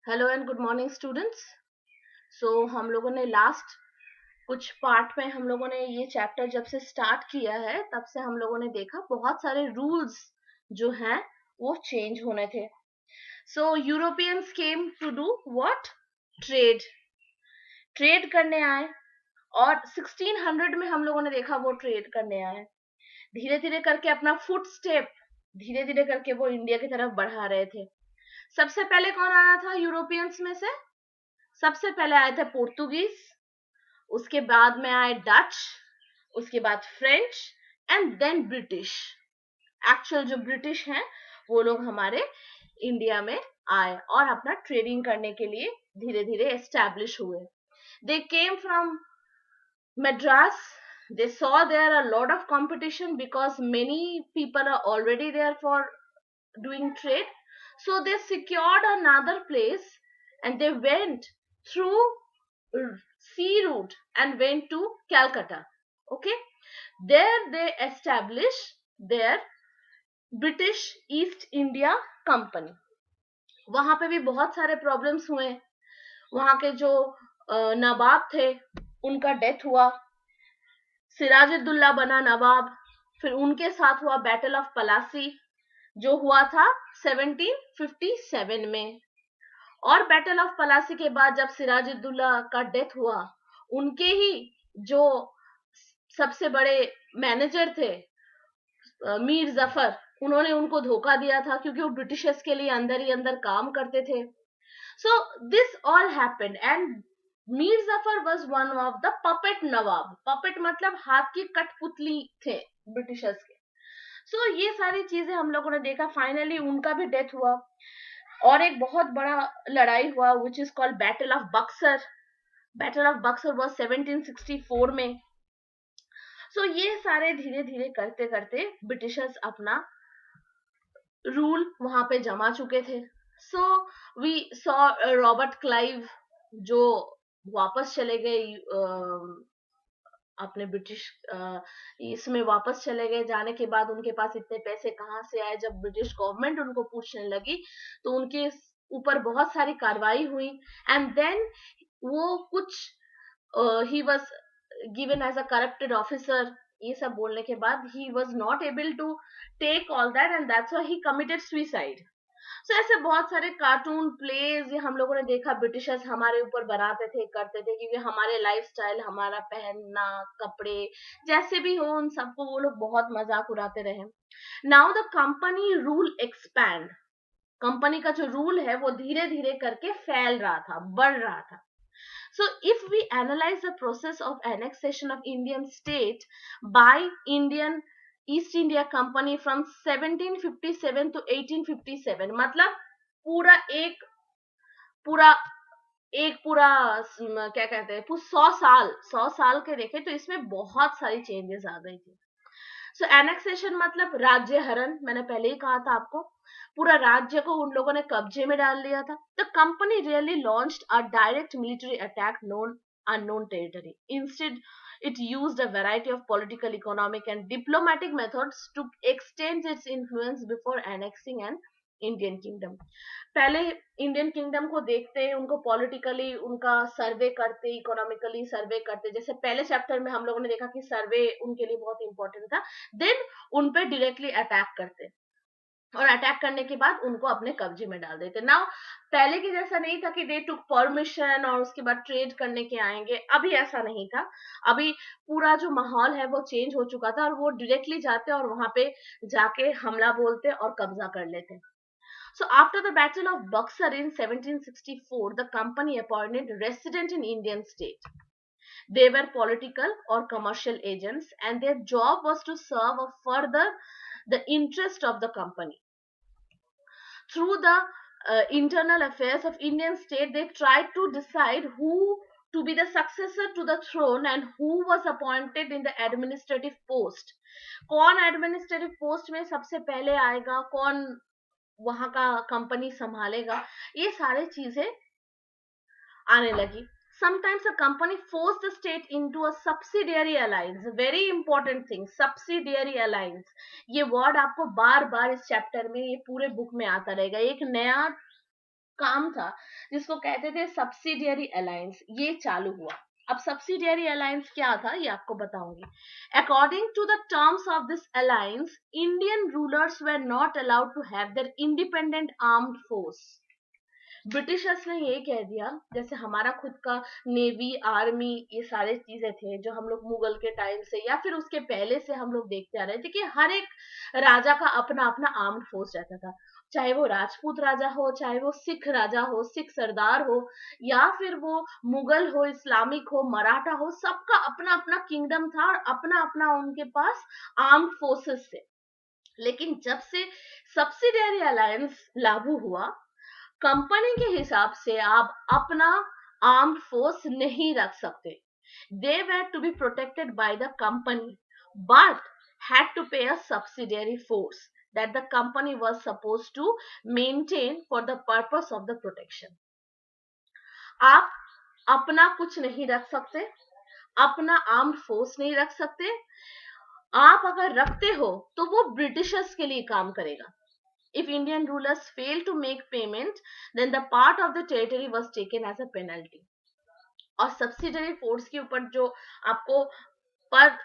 Hello and good morning students. हम लोगों ने लास्ट कुछ पार्ट में हम लोगों ने ये चैप्टर जब से स्टार्ट किया है तब से हम लोगों ने देखा बहुत सारे रूल्स जो हैं वो चेंज होने थे। Europeans came to do what? Trade. Trade करने आए और 1600 में हम लोगों ने देखा वो ट्रेड करने आए। धीरे धीरे करके अपना फुट स्टेप धीरे धीरे करके वो इंडिया की तरफ बढ़ा रहे थे। सबसे पहले कौन आया था यूरोपियंस में से? सबसे पहले आए थे पोर्तुगीज, उसके बाद में आए डच, उसके बाद French and then British. Actual जो ब्रिटिश हैं वो लोग हमारे इंडिया में आए और अपना ट्रेडिंग करने के लिए धीरे धीरे एस्टैब्लिश हुए। They came from Madras. They saw there a lot of competition because many people are already there for doing trade. So they secured another place and they went through sea route and went to Calcutta. Okay, there they established their British East India Company. वहां पे भी बहुत सारे problems हुए। वहां के जो नवाब थे उनका डेथ हुआ, सिराजुद्दौला बना नवाब। फिर उनके साथ हुआ बैटल ऑफ पलासी जो हुआ था 1757 में। और बैटल ऑफ पलासी के बाद जब सिराजुद्दौला का डेथ हुआ, उनके ही जो सबसे बड़े मैनेजर थे मीर जफर, उन्होंने उनको धोखा दिया था क्योंकि वो ब्रिटिशर्स के लिए अंदर ही अंदर काम करते थे। So this all happened and Mir Zafar was one of the puppet Nawab. Puppet मतलब हाथ की कठपुतली थे ब्रिटिशर्स के। ये सारी चीजें हम लोगों ने देखा। फाइनली उनका भी डेथ हुआ और एक बहुत बड़ा लड़ाई हुआ which is called battle of Buxar. Battle of Buxar was 1764 में। ये सारे धीरे धीरे करते करते ब्रिटिशर्स अपना रूल वहां पे जमा चुके थे। वी सॉ रॉबर्ट क्लाइव जो वापस चले गए अपने ब्रिटिश इसमें वापस चले गए। जाने के बाद उनके पास इतने पैसे कहाँ से आए? जब ब्रिटिश गवर्नमेंट उनको पूछने लगी तो उनके ऊपर बहुत सारी कार्रवाई हुई एंड देन वो कुछ ही was given as a corrupted officer. ये सब बोलने के बाद ही was not able to take all that and that's why he committed suicide. ऐसे बहुत सारे कार्टून प्लेज ये हम लोगों ने देखा ब्रिटिशर्स हमारे ऊपर बनाते थे, करते थे, क्योंकि हमारे लाइफस्टाइल, हमारा पहनना, कपड़े जैसे भी हो उन सबको वो लोग बहुत मजाक उड़ाते रहे। Now the company rule expand. Company का जो रूल है वो धीरे धीरे करके फैल रहा था, बढ़ रहा था। If we analyze the process of annexation of Indian state by Indian East India Company from 1757 to 1857, मतलब पूरा एक पूरा पूरा क्या कहते हैं 100 साल के देखे तो इसमें बहुत सारी चेंजेस आ गई थी। एनेक्सेशन मतलब राज्य हरण, मैंने पहले ही कहा था आपको, पूरा राज्य को उन लोगों ने कब्जे में डाल लिया था। The company really launched a direct military attack known unknown territory. Instead, it used a variety of political, economic, and diplomatic methods to extend its influence before annexing an Indian kingdom. पहले Indian kingdom को देखते, उनको politically उनका सर्वे करते, economically सर्वे करते। जैसे पहले chapter में हम लोगों ने देखा कि सर्वे उनके लिए बहुत इंपॉर्टेंट था। देन उन पे डायरेक्टली अटैक करते और अटैक करने के बाद उनको अपने कब्जे में डाल देते। नाउ पहले की जैसा नहीं था कि दे टुक परमिशन और उसके बाद ट्रेड करने के आएंगे। अभी ऐसा नहीं था। अभी पूरा जो माहौल है वो चेंज हो चुका था और वो डायरेक्टली जाते और वहां पे जाके हमला बोलते और कब्जा कर लेते। After the Battle of Buxar in 1764, the company appointed resident in Indian state. They were political or commercial agents, and their job was to serve or further the interest of the company. Through the internal affairs of Indian state, they tried to decide who to be the successor to the throne and who was appointed in the administrative post. कौन administrative post में सबसे पहले आएगा, कौन वहां का company संभालेगा, ये सारी चीजें आने लगी। Sometimes a company forced the state into a subsidiary alliance. Very important thing, subsidiary alliance. ये वर्ड आपको बार बार इस चैप्टर में, ये पूरे बुक में आता रहेगा। एक नया काम था जिसको कहते थे सब्सिडियरी अलायंस, ये चालू हुआ। अब सब्सिडियरी अलायंस क्या था ये आपको बताऊंगी। According to the terms of this alliance, Indian rulers were not allowed to have their independent armed force. Britishers ने ये कह दिया, जैसे हमारा खुद का नेवी, आर्मी, ये सारे चीजें थे जो हम लोग मुगल के टाइम से या फिर उसके पहले से हम लोग देखते आ रहे थे कि हर एक राजा का अपना अपना आर्म्ड फोर्स रहता था। चाहे वो राजपूत राजा हो, चाहे वो सिख राजा हो, सिख सरदार हो, या फिर वो मुगल हो, इस्लामिक हो, मराठा हो, सबका अपना अपना किंगडम था और अपना अपना उनके पास आर्म्ड फोर्सेस थे। लेकिन जब से सब्सिडियरी अलायंस लागू हुआ, कंपनी के हिसाब से आप अपना आर्म्ड फोर्स नहीं रख सकते। They were to be protected by the company but had to pay a subsidiary force that the company was supposed to maintain for the purpose of the protection. आप अपना कुछ नहीं रख सकते, अपना आर्म्ड फोर्स नहीं रख सकते। आप अगर रखते हो तो वो ब्रिटिशर्स के लिए काम करेगा। If Indian rulers failed to make payment, then the part of the territory was taken as a penalty. और सब्सिडरी फोर्स के ऊपर जो आपको पर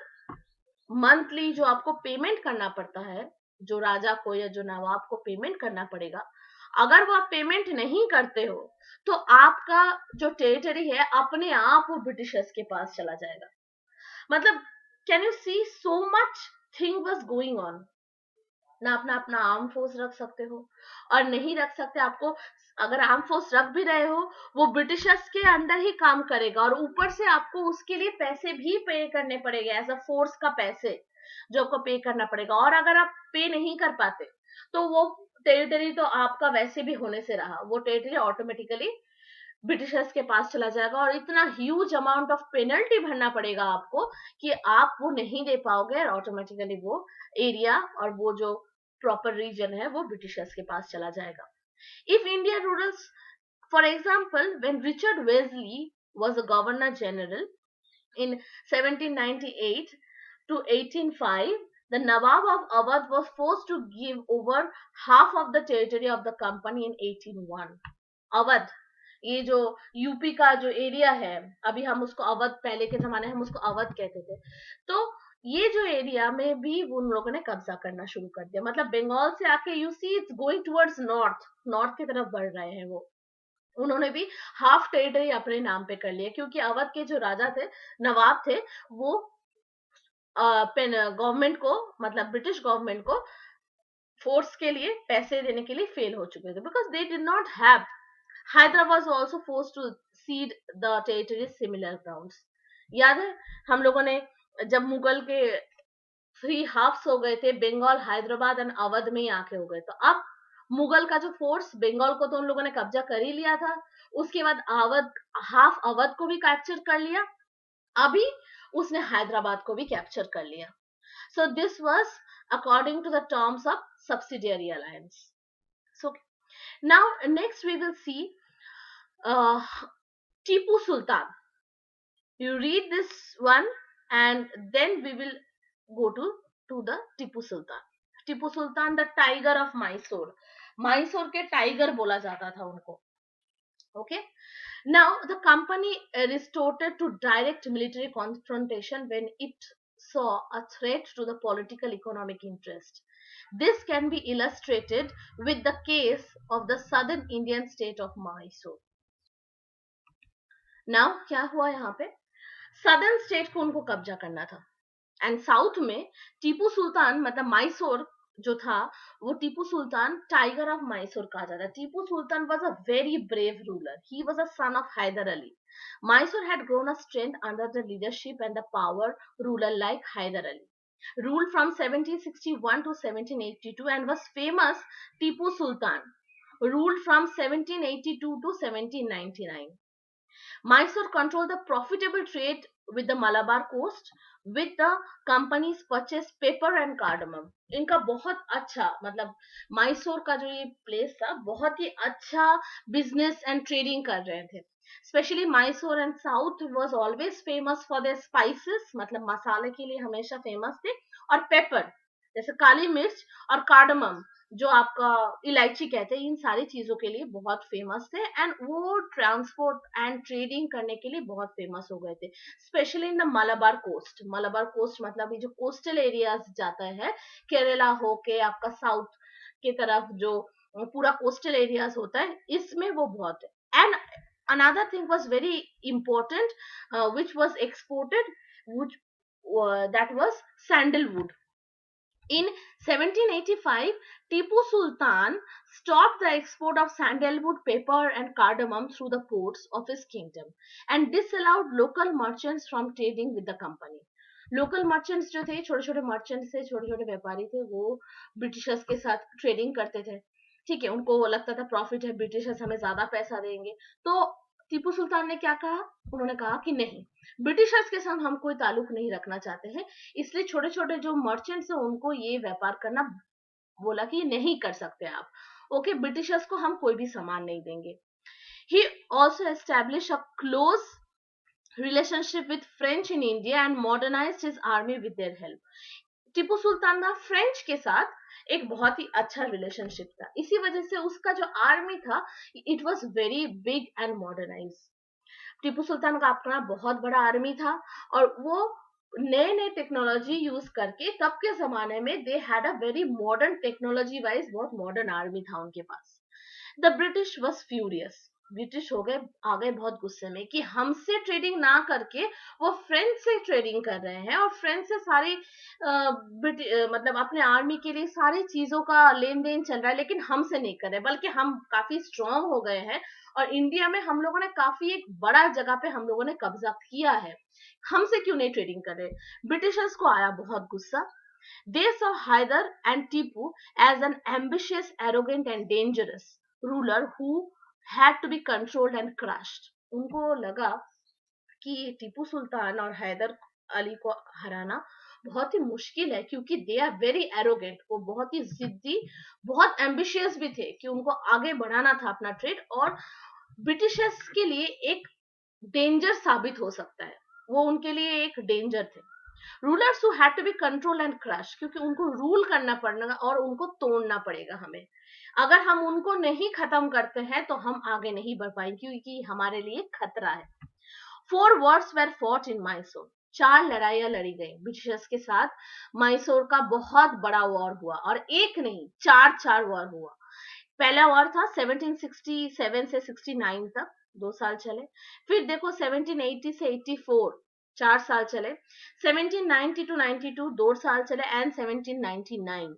मंथली जो आपको पेमेंट करना पड़ता है, जो राजा को या जो नवाब को पेमेंट करना पड़ेगा, अगर वो आप पेमेंट नहीं करते हो तो आपका जो टेरिटरी है अपने आप वो ब्रिटिशर्स के पास चला जाएगा। मतलब can you see so much thing was going on. ना अपना अपना आर्म फोर्स रख सकते हो और नहीं रख सकते, आपको अगर आर्म फोर्स रख भी रहे हो वो ब्रिटिशर्स के अंडर ही काम करेगा और ऊपर से आपको उसके लिए पैसे भी पे करने पड़ेंगे, एज अ फोर्स का पैसे जो आपको पे करना पड़ेगा। और अगर आप पे नहीं कर पाते तो वो टेरिटरी तो आपका वैसे भी होने से रहा, वो टेरिटरी ऑटोमेटिकली ब्रिटिशर्स के पास चला जाएगा और इतना ह्यूज अमाउंट ऑफ पेनल्टी भरना पड़ेगा आपको कि आप वो नहीं दे पाओगे और ऑटोमेटिकली वो एरिया और वो जो प्रॉपर रीजन है वो ब्रिटिशर्स के पास चला जाएगा। If India rulers, for example, when Richard Wesley was a governor general in 1798 to 1805, the Nawab of Awadh was forced to give over half of the territory of the company in 1801. Awadh, ये जो UP का जो area है, अभी हम उसको अवध, पहले के जमाने हम उसको अवध कहते थे, तो ये जो एरिया में भी उन लोगों ने कब्जा करना शुरू कर दिया। मतलब बंगाल से आके you see it's going towards north, north की तरफ बढ़ रहे हैं वो। उन्होंने भी हाफ टेरिटरी अपने नाम पे कर लिया क्योंकि अवध के जो राजा थे, नवाब थे, वो गवर्नमेंट को, मतलब ब्रिटिश गवर्नमेंट को फोर्स के लिए पैसे देने के लिए फेल हो चुके थे, because they did not have. Hyderabad was also forced to cede the territory similar grounds. याद है हम लोगों ने जब मुगल के 3 हाफ्स हो गए थे, बंगाल, हैदराबाद एंड अवध में ही आके हो गए, तो अब मुगल का जो फोर्स, बंगाल को तो उन लोगों ने कब्जा कर ही लिया था, उसके बाद अवध, हाफ अवध को भी कैप्चर कर लिया, अभी उसने हैदराबाद को भी कैप्चर कर लिया। So this was according to the terms of subsidiary alliance. So now next we will see Tipu Sultan. You read this one and then we will go to the Tipu Sultan. Tipu Sultan, the tiger of Mysore. Mysore के tiger बोला जाता था उनको। Okay, now the company resorted to direct military confrontation when it saw a threat to the political economic interest. This can be illustrated with the case of the southern Indian state of Mysore. Now क्या हुआ यहाँ पे, southern state को उनको कब्जा करना था and south में टीपू सुल्तान, मतलब मैसूर जो था, वो टीपू सुल्तान टाइगर ऑफ मैसूर कहा जाता है। Tipu Sultan was a very brave ruler. He was a son of Hyder Ali. Mysore had grown a strength under the leadership and the power ruler like Hyder Ali. Ruled from 1761 to 1782 and was famous Tipu Sultan. Ruled from 1782 to 1799. Mysore controlled the profitable trade with the Malabar coast with the companies purchase paper and cardamom. इनका बहुत अच्छा, मतलब मैसूर का जो ये place था बहुत ही अच्छा बिजनेस एंड ट्रेडिंग कर रहे थे। Specially Mysore and south was always famous for their spices, मतलब मसाले के लिए हमेशा फेमस थे, और पेपर जैसे काली मिर्च और कार्डमम जो आपका इलायची कहते हैं, इन सारी चीजों के लिए बहुत फेमस थे, एंड वो ट्रांसपोर्ट एंड ट्रेडिंग करने के लिए बहुत फेमस हो गए थे, specially in the Malabar coast. Malabar coast मतलब ये जो कोस्टल एरियाज जाता है, केरला होके आपका साउथ की तरफ जो पूरा कोस्टल एरियाज होता है, इसमें वो बहुत है। And another thing was very important, which was exported, which that was sandalwood. In 1785, Tipu Sultan stopped the export of sandalwood, pepper, and cardamom through the ports of his kingdom, and disallowed local merchants from trading with the company. Local merchants जो थे, छोटे छोटे merchants थे, छोटे छोटे व्यापारी थे, वो ब्रिटिशर्स के साथ ट्रेडिंग करते थे। ठीक है, उनको लगता था प्रॉफिट है, ब्रिटिशर्स हमें ज्यादा पैसा देंगे। तो टीपू सुल्तान ने क्या कहा, उन्होंने कहा कि नहीं, ब्रिटिशर्स के साथ हम कोई ताल्लुक नहीं रखना चाहते हैं, इसलिए छोटे छोटे जो मर्चेंट्स हैं उनको ये व्यापार करना बोला कि नहीं कर सकते आप। ओके, ब्रिटिशर्स को हम कोई भी सामान नहीं देंगे। He also establish a close relationship with French in India and modernized his army with their help. Tipu Sultan का फ्रेंच के साथ एक बहुत ही अच्छा रिलेशनशिप था, इसी वजह से उसका जो आर्मी था, it was very big and modernise. Tipu Sultan का अपना बहुत बड़ा आर्मी था, और वो नए नए टेक्नोलॉजी यूज करके, तब के जमाने में they had a very modern technology wise, बहुत मॉडर्न आर्मी था उनके पास। The British was furious, British हो गए, आ गए बहुत गुस्से में कि हमसे ट्रेडिंग ना करके वो फ्रेंच से ट्रेडिंग कर रहे हैं, और फ्रेंच से सारी मतलब अपने आर्मी के लिए सारी चीजों का लेन देन चल रहा है, लेकिन हमसे नहीं कर रहे, बल्कि हम काफी स्ट्रांग हो गए हैं, और इंडिया में हम लोगों ने काफी एक बड़ा जगह पे हम लोगों ने कब्जा किया है, हमसे क्यों नहीं ट्रेडिंग कर रहे। ब्रिटिशर्स को आया बहुत गुस्सा। They saw Hyder and Tipu as an ambitious, arrogant, and dangerous ruler who had to be controlled and crushed. उनको लगा कि टीपू सुल्तान और हैदर अली को हराना बहुत ही मुश्किल है, क्योंकि दे आर वेरी एरोगेंट, वो बहुत ही जिद्दी, बहुत एम्बिशियस भी थे कि उनको आगे बढ़ाना था अपना ट्रेड, और ब्रिटिशर्स के लिए एक डेंजर साबित हो सकता है, वो उनके लिए एक डेंजर थे। Rulers who had to be control and crush, क्योंकि उनको रूल करना पड़ेगा और उनको तोड़ना पड़ेगा हमें। अगर हम उनको नहीं खत्म करते हैं तो हम आगे नहीं बढ़ पाएंगे, क्योंकि हमारे लिए खतरा है। 4 wars were fought in Mysore. 4 लड़ाइयां लड़ी गई ब्रिटिशर्स के साथ। मैसूर का बहुत बड़ा वॉर हुआ, और एक नहीं, 4 वॉर हुआ। पहला वॉर था 1767 से 69 तक, 2 साल चले। फिर देखो 1780 से 84, 4 साल चले। 1790 to 92, 2 साल चले, एंड 1799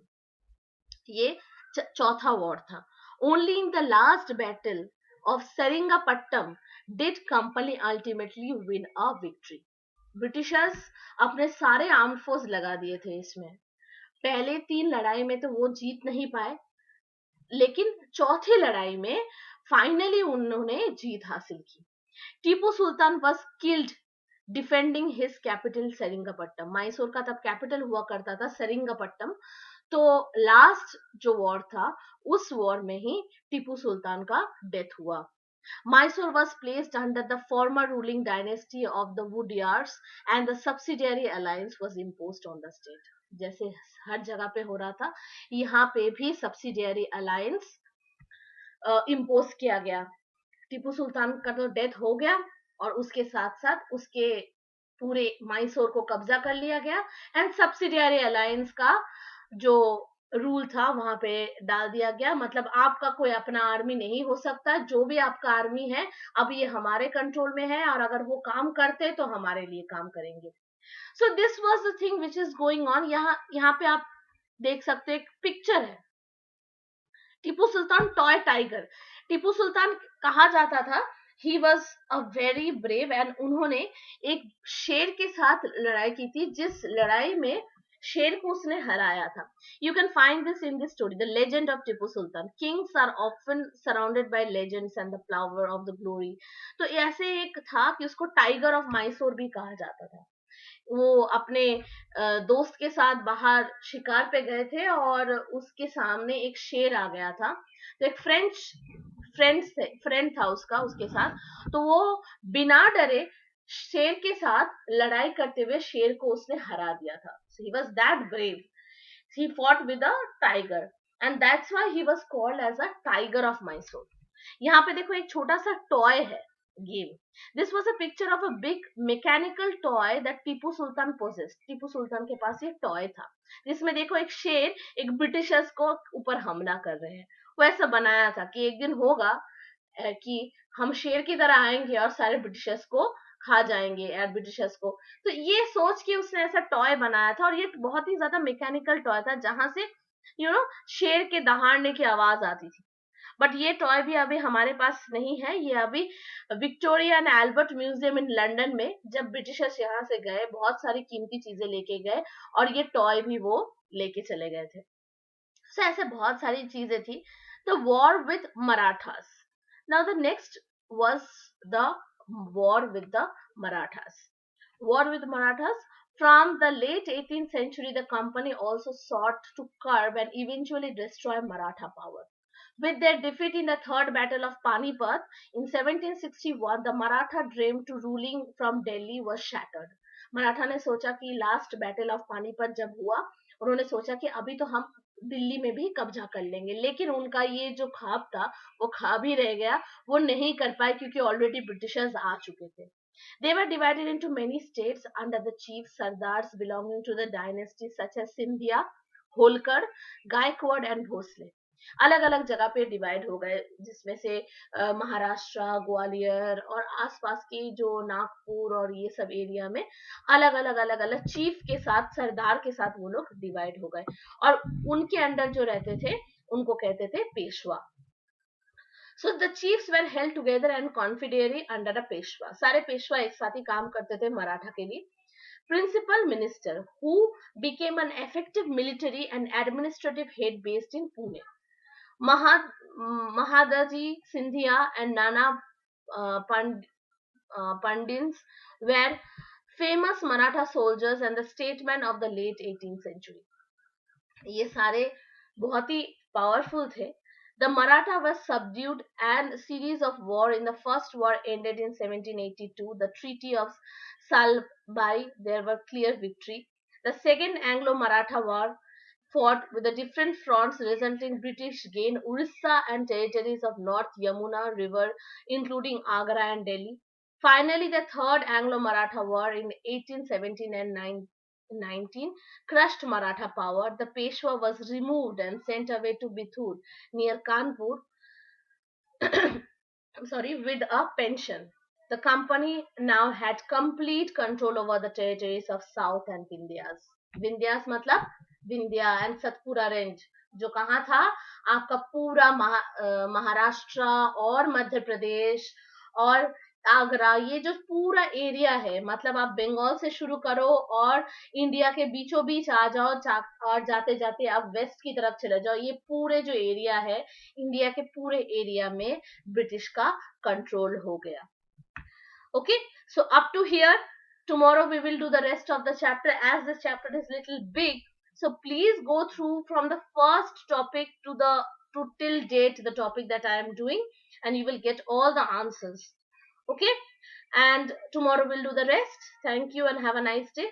ये चौथा वॉर था। Only in the last battle of Seringapatam did company ultimately win a victory. Britishers अपने सारे आर्म्ड फोर्स लगा दिए थे इसमें। पहले 3 लड़ाई में तो वो जीत नहीं पाए, लेकिन चौथी लड़ाई में फाइनली उन्होंने जीत हासिल की। Tipu Sultan was killed defending his capital सेरिंगापट्टम। Mysore का तब कैपिटल हुआ करता था सेरिंगापट्टम। तो लास्ट जो वॉर था, उस वॉर में ही टीपू सुल्तान का डेथ हुआ। Mysore was placed under the former ruling dynasty of the Woodyards, and the subsidiary alliance was imposed on the state. जैसे हर जगह पे हो रहा था, यहाँ पे भी सब्सिडियरी अलायंस इम्पोज किया गया। टीपू सुल्तान का तो डेथ हो गया, और उसके साथ साथ उसके पूरे मैसूर को कब्जा कर लिया गया, एंड सब्सिडियरी अलायंस का जो रूल था वहां पे डाल दिया गया। मतलब आपका कोई अपना आर्मी नहीं हो सकता, जो भी आपका आर्मी है अब ये हमारे कंट्रोल में है, और अगर वो काम करते तो हमारे लिए काम करेंगे। सो this was the thing which is going on. यहाँ पे आप देख सकते हैं, एक पिक्चर है, टीपू सुल्तान टॉय टाइगर। टीपू सुल्तान कहा जाता था he was a very brave, and उन्होंने एक शेर के साथ लड़ाई की थी, जिस लड़ाई में शेर को उसने हराया था। You can find this in this story, the legend of Tipu Sultan. Kings are often surrounded by legends and the flower of the glory. तो ऐसे एक था कि उसको टाइगर ऑफ मैसूर भी कहा जाता था। वो अपने दोस्त के साथ बाहर शिकार पे गए थे, और उसके सामने एक शेर आ गया था। तो एक फ्रेंड था उसका उसके साथ, तो वो बिना डरे शेर के साथ लड़ाई करते हुए शेर को उसने हरा दिया था। So he was that brave. He fought with a tiger, and that's why he was called as a tiger of Mysore. यहाँ पे देखो एक छोटा सा टॉय है game. This was a picture of a big mechanical toy that Tipu Sultan possessed. Tipu Sultan के पास ये टॉय था जिसमें देखो एक शेर एक ब्रिटिशर्स को ऊपर हमला कर रहे हैं. वो ऐसा बनाया था कि एक दिन होगा कि हम शेर की तरह आएंगे और सारे ब्रिटिशर्स को खा जाएंगे एयर ब्रिटिशर्स को. तो ये सोच के उसने ऐसा टॉय बनाया था और ये बहुत ही ज्यादा मैकेनिकल टॉय था जहां से शेर के दहाड़ने की आवाज आती थी. बट ये टॉय भी अभी हमारे पास नहीं है. ये अभी Victoria and Albert museum in London में जब ब्रिटिशर्स यहाँ से गए बहुत सारी कीमती चीजें लेके गए और ये टॉय भी वो लेके चले गए थे. सो ऐसे बहुत सारी चीजें थी. The war with Marathas. Now the next was the war with the Marathas. War with Marathas. From the late 18th century, the company also sought to curb and eventually destroy Maratha power. With their defeat in the Third Battle of Panipat in 1761, the Maratha dream to ruling from Delhi was shattered. Maratha ने सोचा कि last battle of Panipat जब हुआ उन्होंने सोचा कि अभी तो हम दिल्ली में भी कब्जा कर लेंगे, लेकिन उनका ये जो ख्वाब था वो ख्वाब ही रह गया. वो नहीं कर पाए क्योंकि ऑलरेडी ब्रिटिशर्स आ चुके थे. They were divided into many states under the chief sardars belonging to the dynasties such as Sindhia, Holkar, Gaikwad and Bhosle. अलग अलग जगह पे डिवाइड हो गए जिसमें से महाराष्ट्र, ग्वालियर और आसपास के जो नागपुर और ये सब एरिया में अलग अलग चीफ के साथ सरदार के साथ वो लोग डिवाइड हो गए और उनके अंडर जो रहते थे उनको कहते थे Peshwa. So the chiefs were held together and confederate under a Peshwa. सारे पेशवा एक साथ ही काम करते थे मराठा के लिए. Principal minister who became an effective military and administrative head based in Pune. Mahadaji Sindhia and Nana Pandins were famous Maratha soldiers and the statesmen of the late 18th century. ये सारे बहुत ही पावरफुल थे. The Maratha was subdued and a series of war. In the first war ended in 1782. The Treaty of Salbai, there were clear victory. The second Anglo-Maratha war fought with the different fronts resulting British gain Orissa and territories of North Yamuna River including Agra and Delhi. Finally, the third Anglo-Maratha war in 1817 and 19 crushed Maratha power. The Peshwa was removed and sent away to Bithur near Kanpur with a pension. The company now had complete control over the territories of South and Vindhyas. Vindhyas मतलब Vindhya and Satpura range जो कहाँ था आपका पूरा महाराष्ट्र और मध्य प्रदेश और आगरा, ये जो पूरा एरिया है मतलब आप बंगाल से शुरू करो और इंडिया के बीचों बीच आ जाओ और जाते जाते आप वेस्ट की तरफ चले जाओ. ये पूरे जो एरिया है इंडिया के पूरे एरिया में ब्रिटिश का कंट्रोल हो गया. Okay, so up to here. Tomorrow we will do the rest of the chapter as this chapter is little big. So please go through from the first topic to till date the topic that I am doing and you will get all the answers. Okay, and tomorrow we'll do the rest. Thank you and have a nice day.